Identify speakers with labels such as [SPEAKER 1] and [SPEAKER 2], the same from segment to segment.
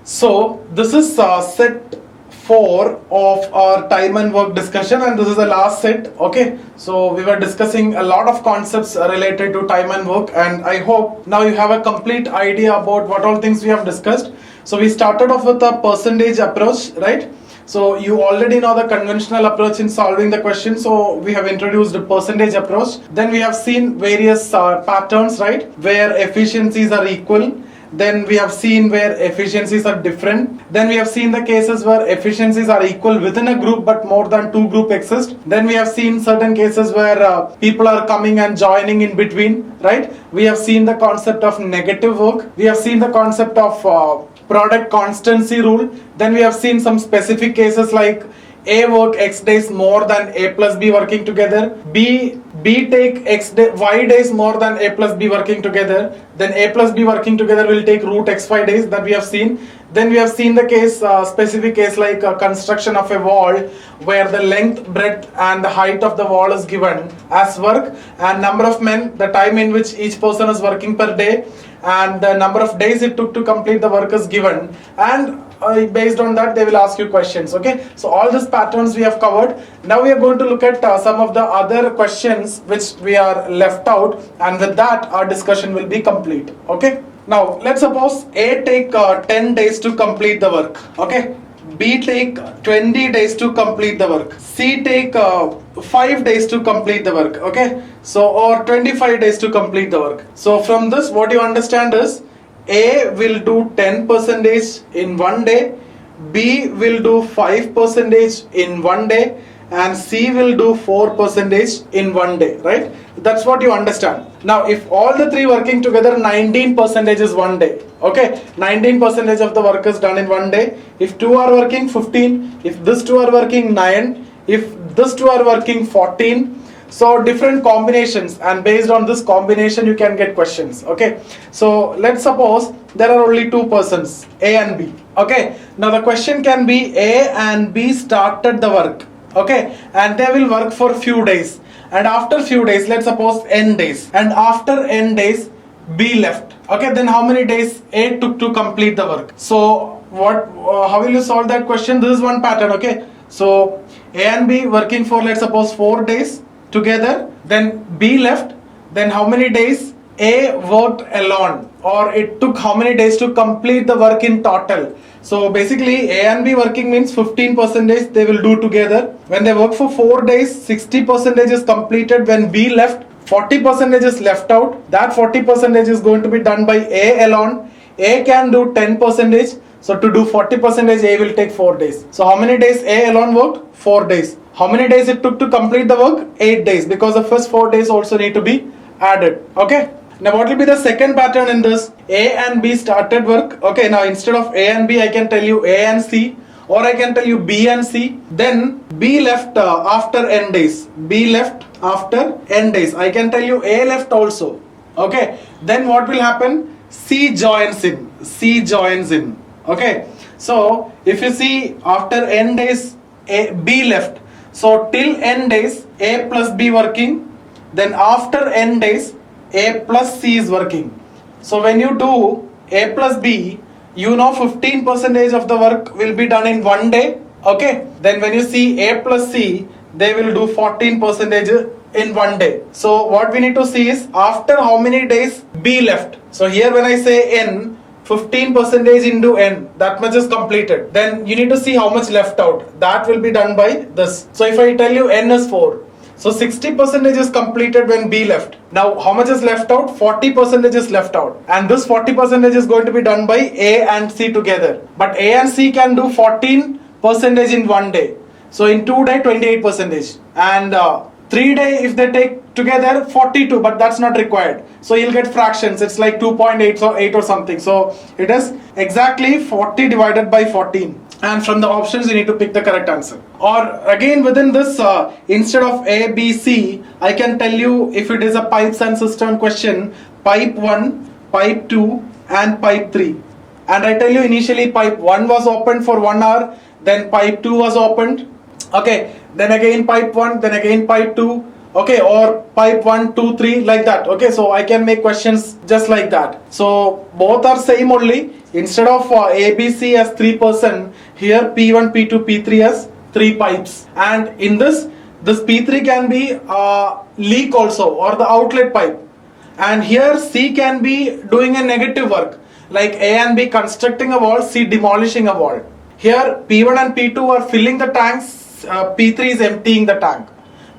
[SPEAKER 1] So this is set 4 of our time and work discussion, and this is the last set. Okay, so we were discussing a lot of concepts related to time and work, and I hope now you have a complete idea about what all things we have discussed. So we started off with a percentage approach, right? So you already know the conventional approach in solving the question. So we have introduced a percentage approach. Then we have seen various patterns, right, where efficiencies are equal. Then we have seen where efficiencies are different. Then we have seen the cases where efficiencies are equal within a group but more than two groups exist. Then we have seen certain cases where people are coming and joining in between, right? We have seen the concept of negative work. We have seen the concept of product constancy rule. Then we have seen some specific cases like A work X days more than A plus B working together. B take Y days more than A plus B working together. Then A plus B working together will take root XY days, that we have seen. Then we have seen the case, specific case like construction of a wall where the length, breadth and the height of the wall is given as work, and number of men, the time in which each person is working per day, and the number of days it took to complete the work is given, and based on that they will ask you questions. Okay, so all these patterns we have covered. Now we are going to look at some of the other questions which we are left out, and with that our discussion will be complete. Okay, now let's suppose A take 10 days to complete the work. Okay, B take 20 days to complete the work. C take 5 days to complete the work. Okay, so or 25 days to complete the work. So from this what you understand is A will do 10% in one day, B will do 5% in one day, and C will do 4% in one day, right? That's what you understand. Now if all the three working together, 19% is one day. Okay, 19% of the work is done in one day. If two are working, 15. If this two are working, 9. If this two are working, 14. So different combinations, and based on this combination you can get questions. Okay, so let's suppose there are only two persons, A and B. Okay, now the question can be A and B started the work. Okay, and they will work for few days, and after few days, let's suppose n days, and after n days B left. Okay, then how many days A took to complete the work? So what how will you solve that question? This is one pattern. Okay, so A and B working for, let's suppose, 4 days together, then B left, then how many days A worked alone, or it took how many days to complete the work in total. So basically A and B working means 15% they will do together. When they work for 4 days, 60% is completed. When B left, 40% is left out. That 40% is going to be done by A alone. A can do 10%. So to do 40%, A will take 4 days. So how many days A alone worked? 4 days. How many days it took to complete the work? 8 days, because the first 4 days also need to be added. Okay. Now what will be the second pattern in this? A and B started work. Okay, now instead of A and B I can tell you A and C, or I can tell you B and C. Then B left after n days. B left after n days. I can tell you A left also. Okay. Then what will happen? C joins in. C joins in. Okay, so if you see after n days B left, so till n days A plus B working, then after n days A plus C is working. So when you do A plus B, you know 15% of the work will be done in one day. Okay, then when you see A plus C, they will do 14% in one day. So what we need to see is after how many days B left. So here when I say n, 15% into n, that much is completed. Then you need to see how much left out. That will be done by this. So if I tell you n is 4, so 60% is completed when B left. Now how much is left out? 40% is left out, and this 40% is going to be done by A and C together. But A and C can do 14% in one day. So in 2 days 28%, and 3 days if they take together 42, but that's not required. So you'll get fractions. It's like 2.8 or 8 or something. So it is exactly 40 divided by 14. And from the options you need to pick the correct answer. Or again within this, instead of A, B, C, I can tell you if it is a pipes and cistern question, pipe 1, pipe 2 and pipe 3. And I tell you initially pipe 1 was opened for 1 hour, then pipe 2 was opened. Okay, then again pipe 1, then again pipe 2. okay, or pipe 1, 2, 3, like that. Okay, so I can make questions just like that. So both are same only. Instead of ABC as 3%, here P1, P2, P3 as 3 pipes. And in this P3 can be leak also, or the outlet pipe. And here C can be doing a negative work, like A and B constructing a wall, C demolishing a wall. Here P1 and P2 are filling the tanks, P3 is emptying the tank.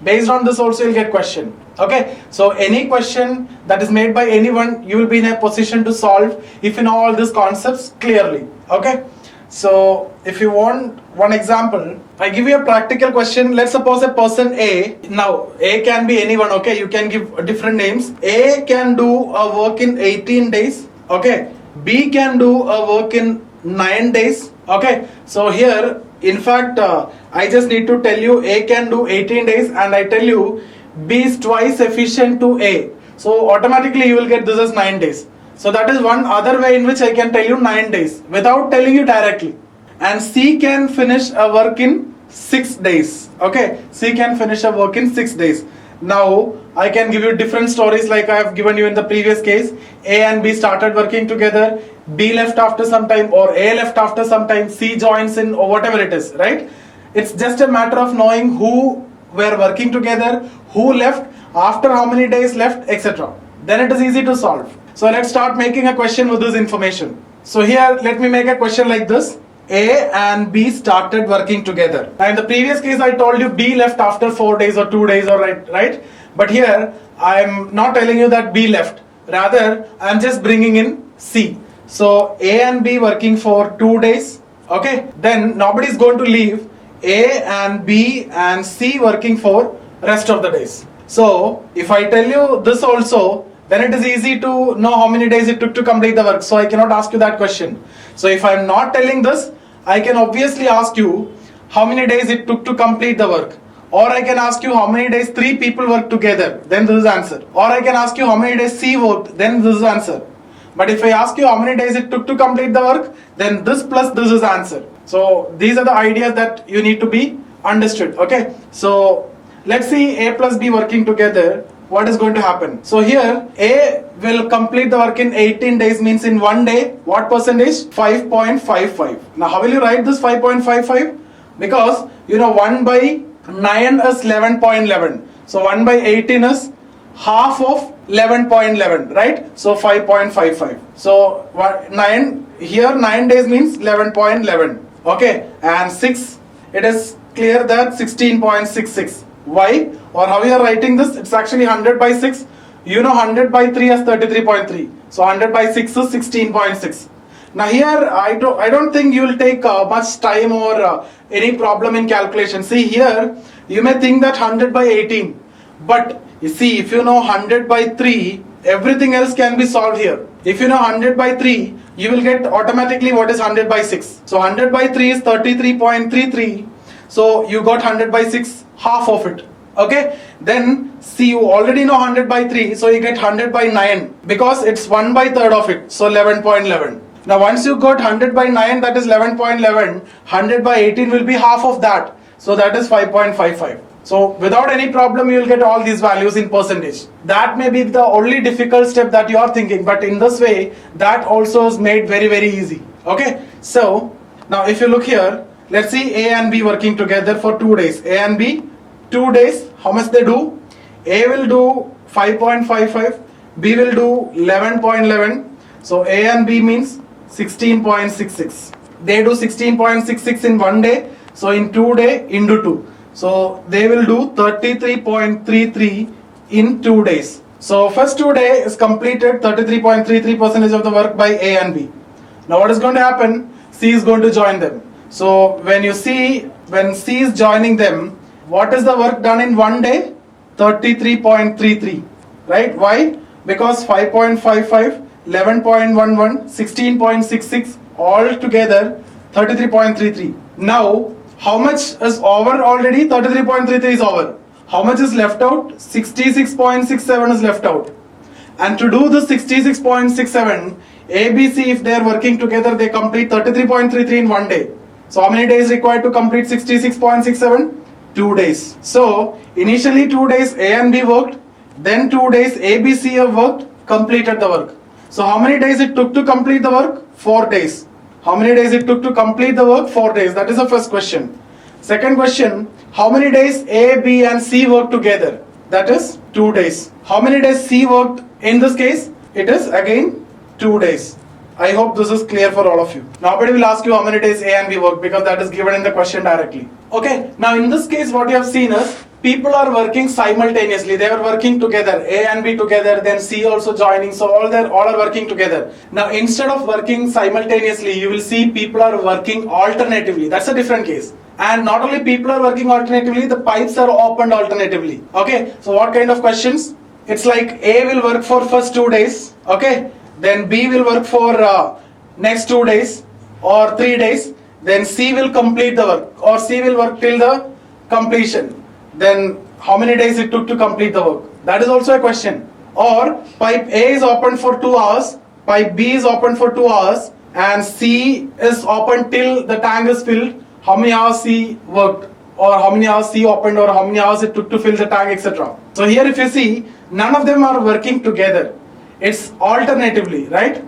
[SPEAKER 1] Based on this also you'll get question. Okay, so any question that is made by anyone, you will be in a position to solve if you know all these concepts clearly. Okay, so if you want one example, I give you a practical question. Let's suppose a person A, now A can be anyone, okay, you can give different names. A can do a work in 18 days, okay, B can do a work in 9 days, okay. So here in fact I just need to tell you A can do 18 days and I tell you B is twice efficient to A, so automatically you will get this as 9 days. So that is one other way in which I can tell you 9 days without telling you directly. And C can finish a work in 6 days, okay, C can finish a work in 6 days. Now I can give you different stories like I have given you in the previous case. A and B started working together, B left after some time, or A left after some time, C joins in, or whatever it is, right? It's just a matter of knowing who were working together, who left, after how many days left, etc. Then it is easy to solve. So let's start making a question with this information. So here let me make a question like this. A and B started working together. Now in the previous case I told you B left after 4 days or 2 days, or right? But here I am not telling you that B left. Rather I am just bringing in C. So A and B working for 2 days. Okay. Then nobody is going to leave. A and B and C working for rest of the days. So if I tell you this also, then it is easy to know how many days it took to complete the work. So I cannot ask you that question. So if I am not telling this, I can obviously ask you how many days it took to complete the work. Or I can ask you how many days 3 people worked together, then this is answer. Or I can ask you how many days C worked, then this is answer. But if I ask you how many days it took to complete the work, then this plus this is answer. So these are the ideas that you need to be understood. Okay, so let's see A plus B working together. What is going to happen? So here A will complete the work in 18 days, means in 1 day. What percentage? 5.55. Now how will you write this 5.55? Because you know 1 by 9 is 11.11. So 1 by 18 is half of 11.11, right? So 5.55. So 9 here 9 days means 11.11. Okay, and 6, it is clear that 16.66. Why? Or how you are writing this? It's actually 100 by 6. You know 100 by 3 is 33.3. So 100 by 6 is 16.6. Now here I don't think you will take much time or any problem in calculation. See here you may think that 100 by 18, but you see if you know 100 by 3, everything else can be solved here. If you know 100 by 3, you will get automatically what is 100 by 6. So 100 by 3 is 33.33. So you got 100 by 6, half of it. Okay, then see you already know 100 by 3, so you get 100 by 9 because it's 1 by 3rd of it, so 11.11. Now once you got 100 by 9, that is 11.11, 100 by 18 will be half of that, so that is 5.55. So without any problem you will get all these values in percentage. That may be the only difficult step that you are thinking, but in this way that also is made very easy. Okay, so now if you look here, let's see A and B working together for 2 days. A and B 2 days, how much they do? A will do 5.55, B will do 11.11. So A and B means 16.66. They do 16.66 in 1 day. So in 2 days into 2. So they will do 33.33 in 2 days. So first 2 days is completed, 33.33% of the work by A and B. Now what is going to happen? C is going to join them. So when C is joining them, what is the work done in 1 day? 33.33, right? Why? Because 5.55, 11.11, 16.66 all together 33.33. Now how much is over already? 33.33 is over. How much is left out? 66.67 is left out. And to do this 66.67, ABC, if they are working together, they complete 33.33 in 1 day. So how many days required to complete 66.67? 2 days. So initially 2 days A and B worked, then 2 days A, B, C have worked, completed the work. So how many days it took to complete the work? 4 days. How many days it took to complete the work? 4 days. That is the first question. Second question, how many days A, B and C worked together? That is 2 days. How many days C worked in this case? It is again 2 days. I hope this is clear for all of you. Nobody will ask you how many days A and B work because that is given in the question directly. Okay, now in this case what you have seen is people are working simultaneously. They are working together, A and B together, then C also joining. So all are working together. Now instead of working simultaneously, you will see people are working alternatively. That's a different case. And not only people are working alternatively, the pipes are opened alternatively. Okay, so what kind of questions? It's like A will work for first 2 days. Okay, then B will work for next 2 days or 3 days. Then C will complete the work, or C will work till the completion. Then how many days it took to complete the work? That is also a question. Or pipe A is opened for 2 hours, pipe B is opened for 2 hours, and C is opened till the tank is filled. How many hours C worked, or how many hours C opened, or how many hours it took to fill the tank, etc. So here if you see, none of them are working together. It's alternatively, right?